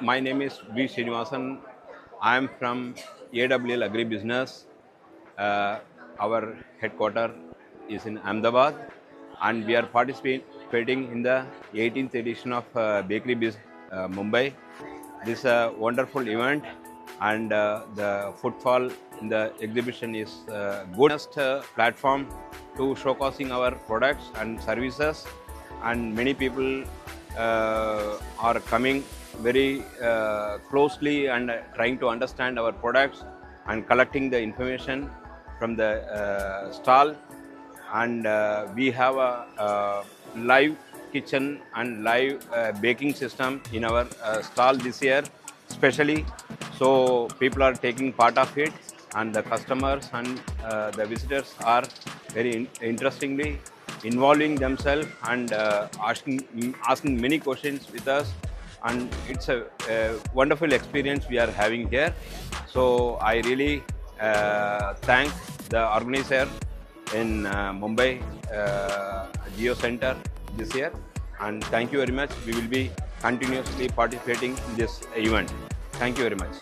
My name is Srinivasan. I am from AWL Agri Business. Our headquarters is in Ahmedabad, and we are participating in the 18th edition of Bakery Business Mumbai. This is a wonderful event, and the footfall in the exhibition is good. Platform to showcasing our products and services, and many people are coming very closely and trying to understand our products and collecting the information from the stall. And we have a live kitchen and live baking system in our stall this year especially, so people are taking part of it, and the customers and the visitors are very interestingly involving themselves and asking many questions with us, and it's a wonderful experience we are having here. So I really thank the organizer in Mumbai Geo Center this year, and thank you very much. We will be continuously participating in this event. Thank you very much.